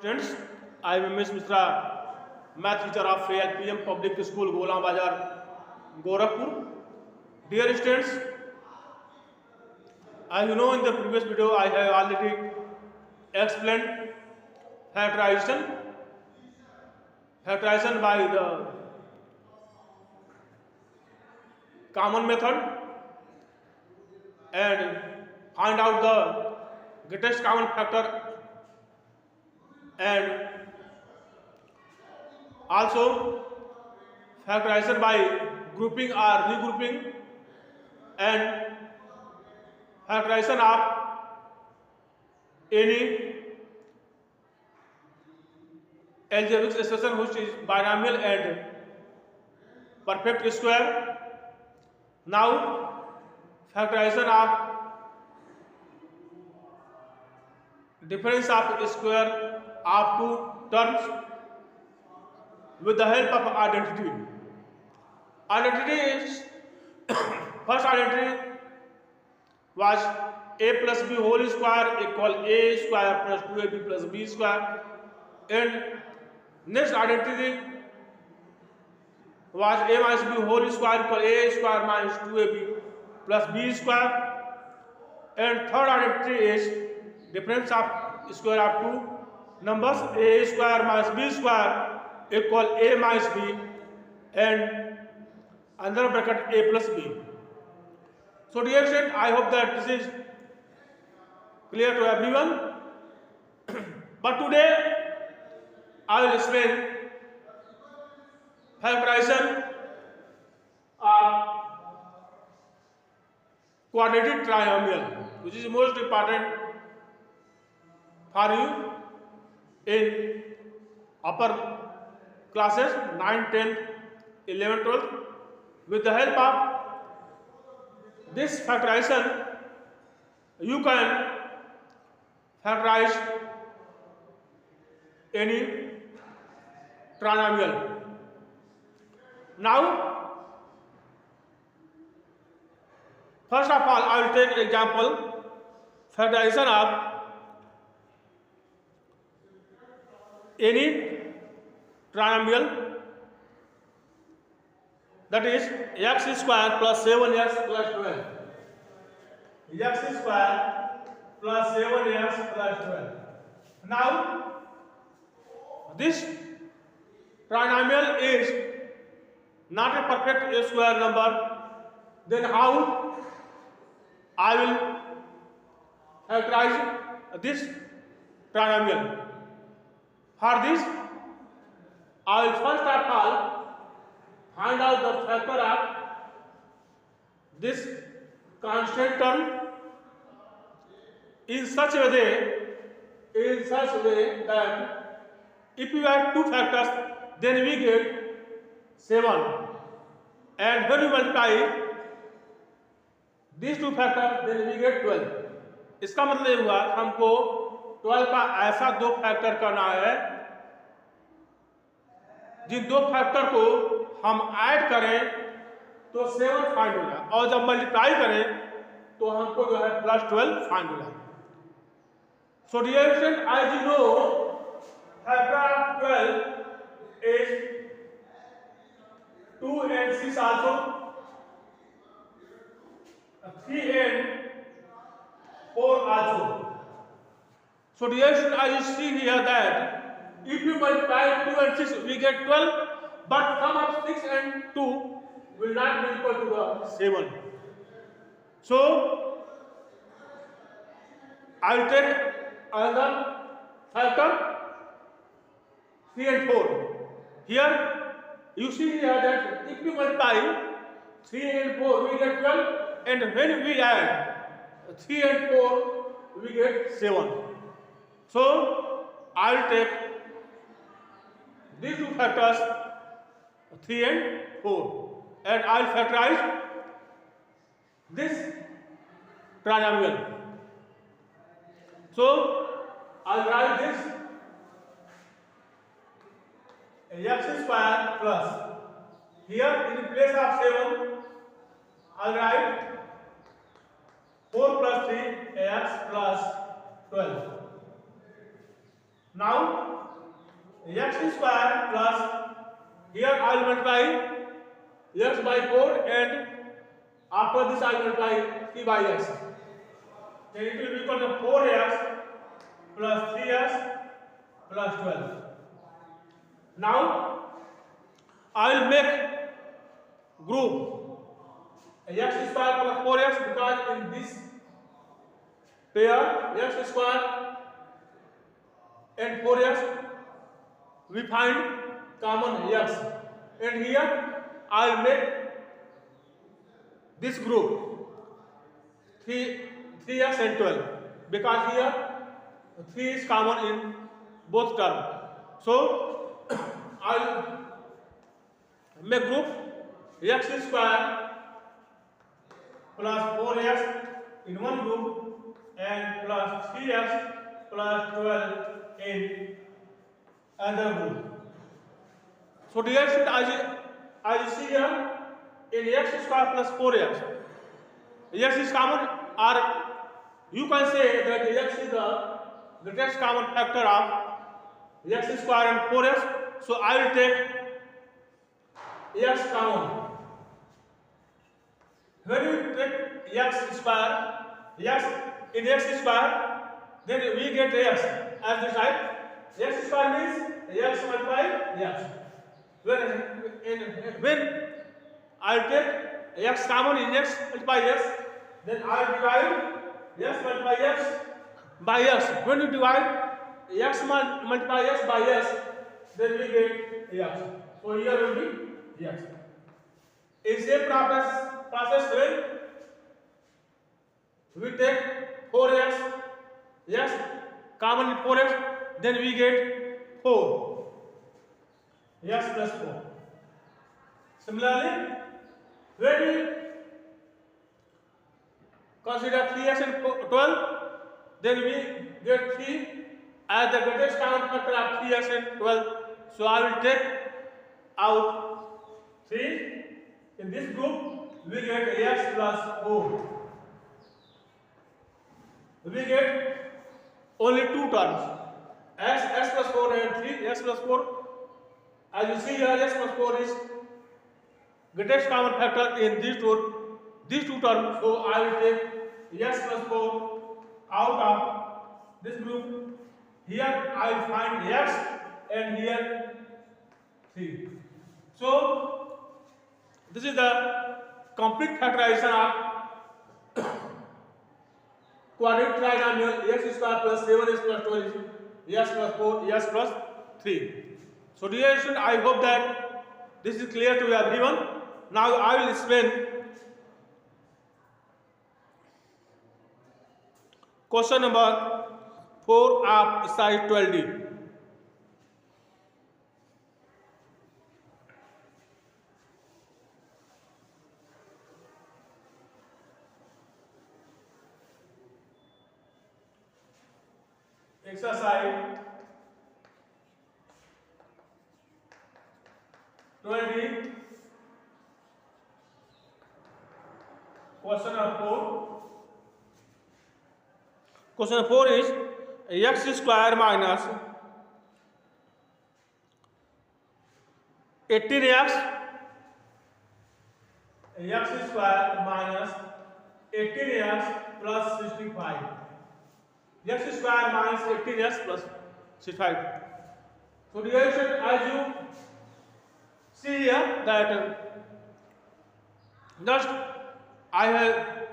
Students, I am Ms. Mishra, math teacher of LPM Public School, Golam Bazar, Gorakhpur. Dear students, as you know in the previous video, I have already explained factorization. Factorization by the common method and find out the greatest common factor, and also factorization by grouping or regrouping, and factorization of any algebraic expression which is binomial and perfect square. Now factorization of difference of square of two terms with the help of identity. Identity is first identity was a plus b whole square equal a square plus 2ab plus b square, and next identity was a minus b whole square equal a square minus 2ab plus b square, and third identity is difference of square of two numbers a square minus b square equal a minus b, and under bracket a plus b. So dear student, I hope that this is clear to everyone. But today I will explain factorization of quadratic trinomial, which is most important for you in upper classes 9, 10, 11, 12. With the help of this factorization, you can factorize any trinomial. Now, first of all, I will take example factorization of any trinomial, that is x square plus 7x plus 12. X square plus 7x plus 12. Now, this trinomial is not a perfect square number. Then how I will factorize this trinomial? For this, I will first of all find out the factor of this constant term in such a way that if we add two factors, then we get 7, and when we multiply these two factors, then we get 12. इसका मतलब हुआ हमको 12 का ऐसा दो factor करना है जिन दो फैक्टर को हम ऐड करें तो 7 फाइंड हो जाए, और जब मल्टीप्लाई करें तो हमको जो है प्लस 12 फाइंड हो जाए. So dear student, as you know factor of 12 is 2 and 6 also, 3 and 4 also. So dear student, as you see here that if you multiply 2 and 6, we get 12, but sum of 6 and 2 will not be equal to the 7. So I will take another factor 3 and 4. Here you see here that if you multiply 3 and 4, we get 12, and when we add 3 and 4, we get 7. So I will take these two factors 3 and 4, and I will factorize this trinomial. So I will write this x square plus, here in place of 7 I will write 4 plus 3 x plus 12. Now x square plus, here I will multiply x by 4 and after this I will multiply 3 by x. Then it will become the 4x plus 3x plus 12. Now I will make group x square plus 4x, because in this pair x square and 4x we find common x, and here I will make this group 3x and 12, because here 3 is common in both terms. So I will make group x square plus 4x in one group and plus 3x plus 12 in another group. So dear student, as you see here, in x square plus 4x, x is common, or you can say that x is the greatest common factor of x square and 4x. So I will take x common. When you take x square, x in x square, then we get x as the type. X square means x multiplied x. When I take x common in x multiply x, then I divide x multiply x by x. When you divide x multiply x by x, then we get x. So here will be x. In same process when we take 4x, x common in 4x, then we get 4, x plus 4. Similarly, when we consider 3x and 12, then we get 3 as the greatest common factor of 3x and 12. So I will take out 3. In this group, we get x plus 4. We get only two terms, x plus 4 and 3, x plus 4. As you see here, x plus 4 is greatest common factor in these two terms. So I will take x plus 4 out of this group. Here I will find x and here 3. So this is the complete factorization of quadratic trinomial x square plus 7x plus 12 is x plus 4, x plus 3. So dear student, I hope that this is clear to everyone. Now I will explain question number 4 of side 12D. Exercise 20, question number 4. Question number 4 is x square minus 18x, x square minus 18x plus 65. X square minus 18x plus 65. So dear student, as you see here that just I have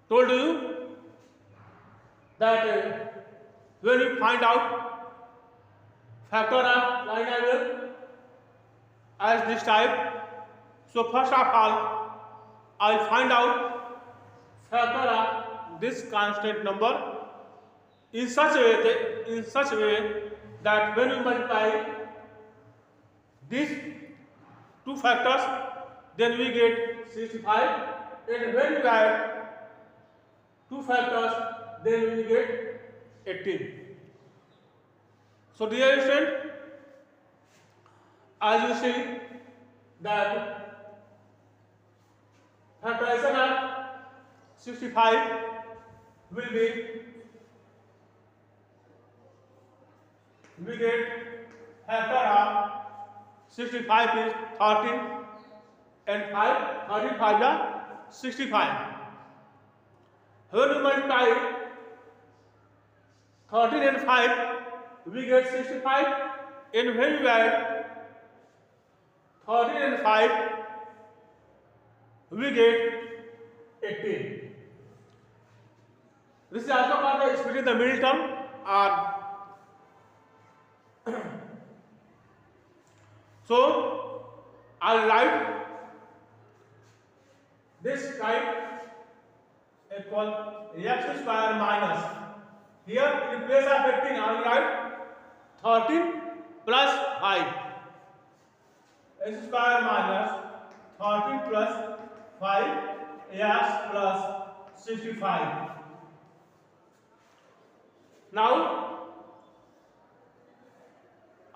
told you that when you find out factor of polynomial as this type, so first of all I will find out factor of this constant number in such a way that when we multiply these two factors, then we get 65, and when we add two factors, then we get 18. So dear student, as you see that factorization of 65 will be we get factor of 65 is 13 and 5, 13 5 is 65. When we multiply 13 and 5, we get 65, and when we add 13 and 5, we get 18. This is also called the splitting the middle term, or so I'll write this type equal x square minus, here in place of 18 I'll write 13 plus 5, x square minus 13 plus 5 x plus 65. Now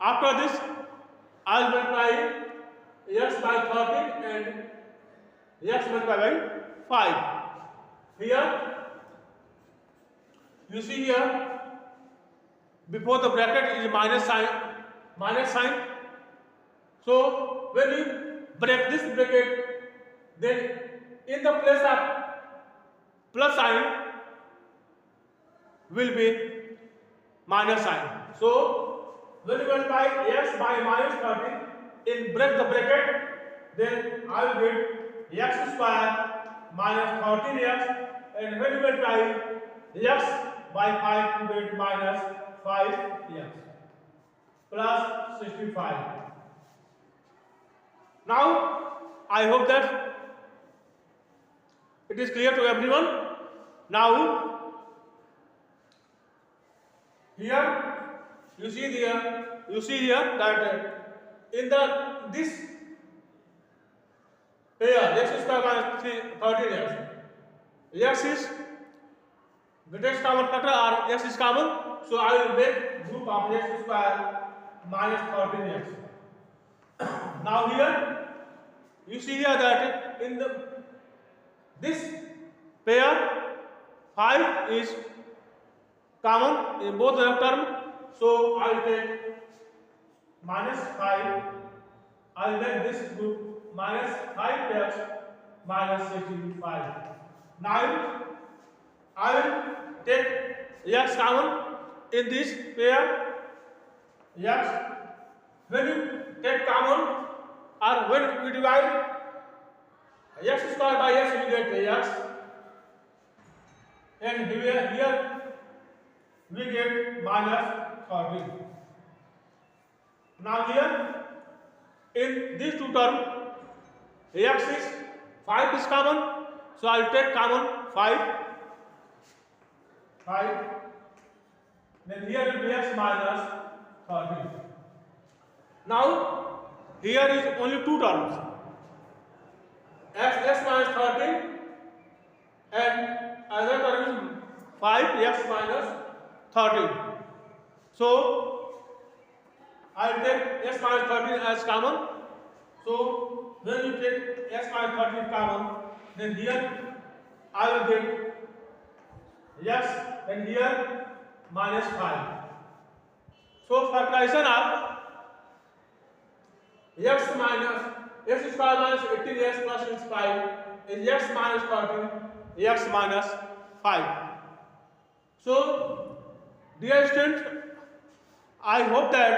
after this I'll multiply x by 13 and x multiplied by 5. Here you see, here before the bracket is minus sign. So when you break this bracket, then in the place of plus sign will be minus sign. So when you multiply x by minus 13 in break the bracket, then I will get x square minus 13x, and when you multiply x by 5, you get minus 5x plus 65. Now I hope that it is clear to everyone. Now here you see here that in this pair x square minus 13x, x is greatest common factor or x is common, so I will make group of x square minus 13x. Now here you see here that in this pair 5 is common in both the term, so I will take minus 5. I will make this group minus 5x minus 65. Now I will take x common in this pair x. When you take common or when we divide x square by x, we get x, and here we get minus 13. Now here in these two terms x is 5 is common, so I will take common 5. Then here will be x minus 13. Now here is only two terms, x minus 13 and another term is 5x minus 13. So I will take x minus 13 as common. So when you take x minus 13 common, then here I will get x and here minus 5. So factorization of x square minus 18x plus 5 is x minus 13 x minus 5. So dear students, I hope that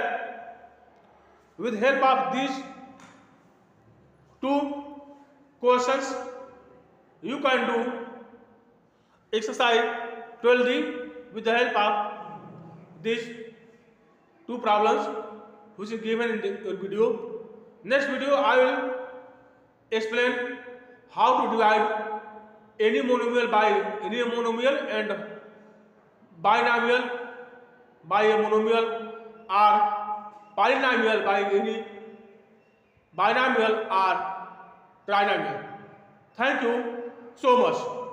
with help of these two questions you can do exercise 12D with the help of these two problems which is given in the video. Next video I will explain how to divide any monomial by any monomial and binomial by a monomial or polynomial by any binomial or trinomial. Thank you so much.